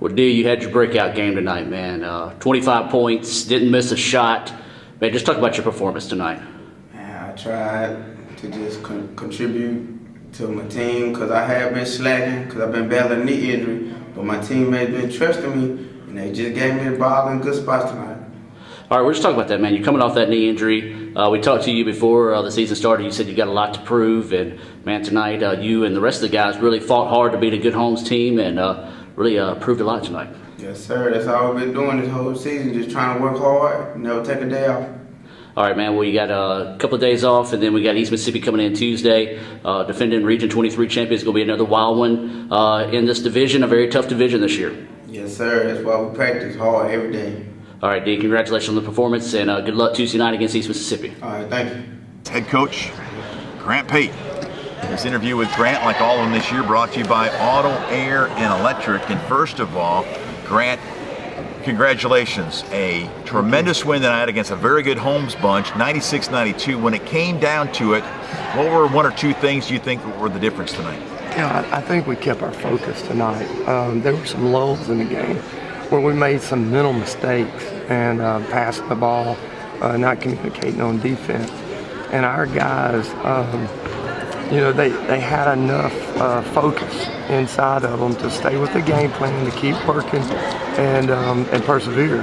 Well, D, you had your breakout game tonight, man. 25 points, didn't miss a shot. Man, just talk about your performance tonight. Man, I tried to just contribute to my team because I have been slacking because I've been battling a knee injury, but my teammates been trusting me, and they just gave me the ball in good spots tonight. All right, we're just talking about that, man. You're coming off that knee injury. We talked to you before the season started. You said you got a lot to prove, and man, tonight you and the rest of the guys really fought hard to beat a good Holmes team, and really proved a lot tonight. Yes, sir. That's all we've been doing this whole season, just trying to work hard, never take a day off. All right, man. Well, you got a couple of days off, and then we got East Mississippi coming in Tuesday. Defending Region 23 champions. Going to be another wild one in this division, a very tough division this year. Yes, sir. That's why we practice hard every day. All right, D, congratulations on the performance, and good luck Tuesday night against East Mississippi. All right, thank you. Head coach Grant Pate. This interview with Grant, like all of them this year, brought to you by Auto, Air, and Electric. And first of all, Grant, congratulations. A tremendous win tonight against a very good Holmes bunch, 96-92. When it came down to it, what were one or two things you think were the difference tonight? Yeah, I think we kept our focus tonight. There were some lulls in the game where we made some mental mistakes and passing the ball, not communicating on defense. And our guys, they had enough focus inside of them to stay with the game plan, to keep working and persevere,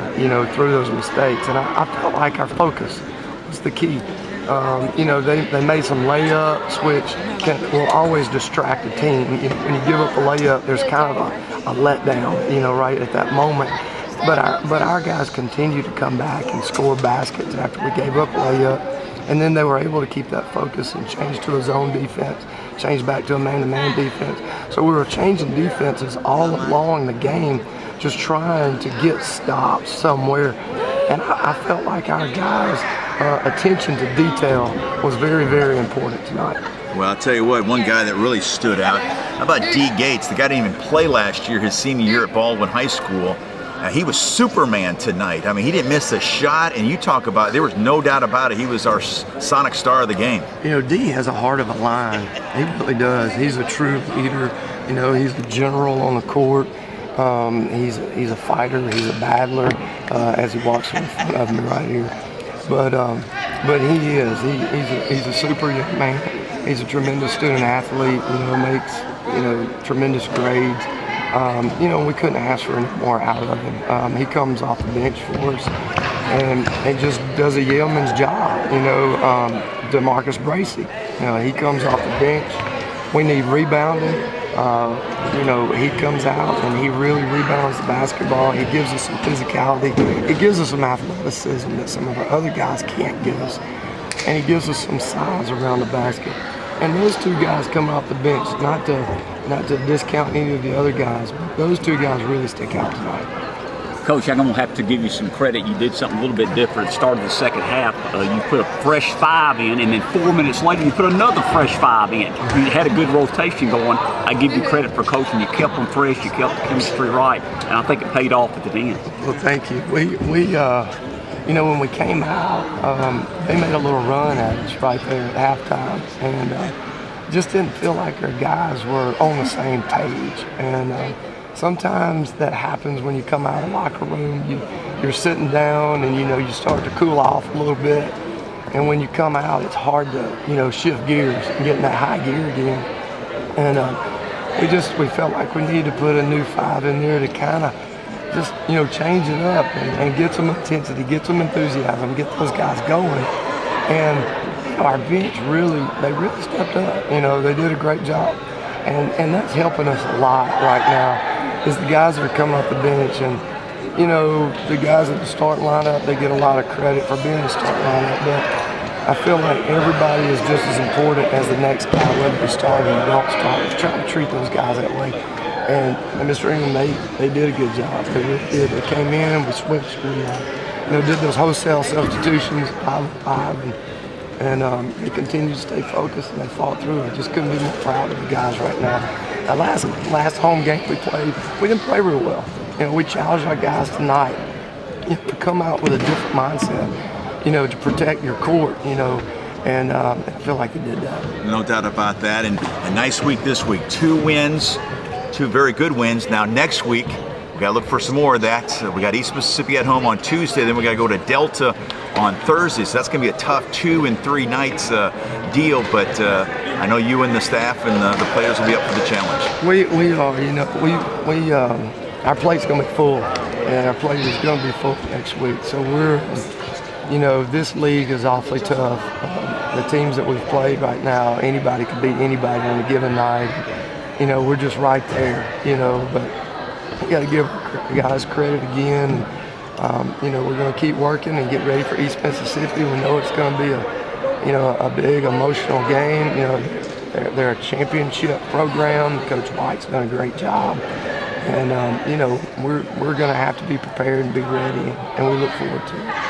through those mistakes. And I felt like our focus was the key. They made some layups, which will always distract a team. When you give up a layup, there's kind of a letdown, right at that moment. But our guys continued to come back and score baskets after we gave up a layup. And then they were able to keep that focus and change to a zone defense, change back to a man-to-man defense. So we were changing defenses all along the game, just trying to get stops somewhere. And I felt like our guys' attention to detail was very, very important tonight. Well, I'll tell you what, one guy that really stood out, how about D. Gates? The guy didn't even play last year, his senior year at Baldwin High School. He was Superman tonight. I mean, he didn't miss a shot, and you talk about, there was no doubt about it, he was our sonic star of the game. D has a heart of a lion. He really does. He's a true leader. He's a general on the court. He's a fighter. He's a battler as he walks in front of me right here. But he is. He's a super young man. He's a tremendous student athlete. Makes tremendous grades. We couldn't ask for any more out of him. He comes off the bench for us and just does a yeoman's job. DeMarcus Bracey, he comes off the bench. We need rebounding. He comes out and he really rebounds the basketball. He gives us some physicality. He gives us some athleticism that some of our other guys can't give us. And he gives us some size around the basket. And those two guys coming off the bench, not to discount any of the other guys, but those two guys really stick out tonight. Coach, I'm going to have to give you some credit. You did something a little bit different. At the start of the second half, you put a fresh 5 in, and then 4 minutes later, you put another fresh 5 in. You had a good rotation going. I give you credit for coaching. You kept them fresh. You kept the chemistry right, and I think it paid off at the end. Well, thank you. When we came out, they made a little run at us right there at halftime, and just didn't feel like our guys were on the same page. And sometimes that happens when you come out of the locker room. You're sitting down and you start to cool off a little bit. And when you come out, it's hard to shift gears and get in that high gear again. And we felt like we needed to put a new 5 in there to kind of just change it up and get some intensity, get some enthusiasm, get those guys going. And our bench really stepped up. They did a great job. And that's helping us a lot right now. Is the guys that are coming off the bench, and the guys at the start lineup, they get a lot of credit for being the start lineup, but I feel like everybody is just as important as the next guy, whether you start or you don't start. Just try to treat those guys that way. And Mr. Ingham, they did a good job. They really did. They came in, we switched, we did those wholesale substitutions, 5-on-5, and they continued to stay focused and they fought through. I just couldn't be more proud of the guys right now. The last home game we played, we didn't play real well. We challenged our guys tonight to come out with a different mindset, to protect your court, and I feel like they did that. No doubt about that. And a nice week this week. 2 wins, 2 very good wins. Now next week, We got to look for some more of that. We got East Mississippi at home on Tuesday, then we got to go to Delta on Thursday. So that's going to be a tough 2 and 3 nights deal. But I know you and the staff and the players will be up for the challenge. We are, you know, our plate's going to be full, and our plate is going to be full next week. So we're, you know, this league is awfully tough. The teams that we've played right now, anybody could beat anybody on a given night. You know, we're just right there, you know, but we got to give guys credit again. You know, we're going to keep working and get ready for East Mississippi. We know it's going to be a big emotional game. You know, they're a championship program. Coach White's done a great job. And, you know, we're going to have to be prepared and be ready, and we look forward to it.